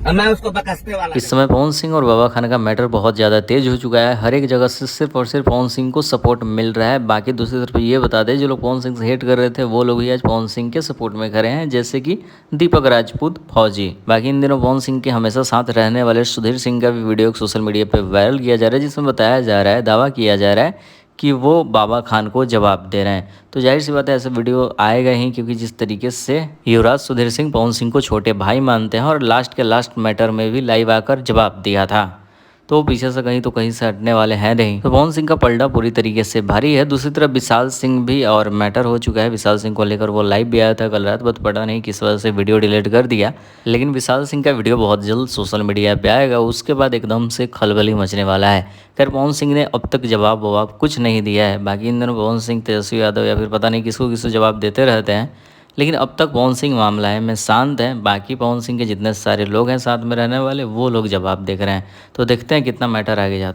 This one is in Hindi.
अब मैं उसको बकसने वाला इस समय पवन सिंह और बाबा खान का मैटर बहुत ज़्यादा तेज हो चुका है। हर एक जगह से सिर्फ और सिर्फ पवन सिंह को सपोर्ट मिल रहा है। बाकी दूसरी तरफ ये बता दें, जो लोग पवन सिंह से हेट कर रहे थे वो लोग ही आज पवन सिंह के सपोर्ट में खड़े हैं, जैसे कि दीपक राजपूत फौजी। बाकी इन दिनों पवन सिंह के हमेशा साथ रहने वाले सुधीर सिंह का भी वीडियो सोशल मीडिया पर वायरल किया जा रहा है, जिसमें बताया जा रहा है, दावा किया जा रहा है कि वो बाबा खान को जवाब दे रहे हैं। तो जाहिर सी बात है, ऐसा वीडियो आएगा ही, क्योंकि जिस तरीके से युवराज सुधीर सिंह पवन सिंह को छोटे भाई मानते हैं और लास्ट के लास्ट मैटर में भी लाइव आकर जवाब दिया था, तो वो पीछे से कहीं तो कहीं से हटने वाले हैं नहीं। तो पवन सिंह का पलड़ा पूरी तरीके से भारी है। दूसरी तरफ विशाल सिंह भी और मैटर हो चुका है। विशाल सिंह को लेकर वो लाइव भी आया था कल रात, बट पता नहीं किस वजह से वीडियो डिलीट कर दिया। लेकिन विशाल सिंह का वीडियो बहुत जल्द सोशल मीडिया पे आएगा, उसके बाद एकदम से खलबली मचने वाला है। खैर पवन सिंह ने अब तक जवाब ववाब कुछ नहीं दिया है। बाकी इन दिनों पवन सिंह, तेजस्वी यादव या फिर पता नहीं किसको किसको जवाब देते रहते हैं, लेकिन अब तक पवन सिंह मामला है में शांत है। बाकी पवन सिंह के जितने सारे लोग हैं साथ में रहने वाले, वो लोग जवाब देख रहे हैं। तो देखते हैं कितना मैटर आगे जाता है।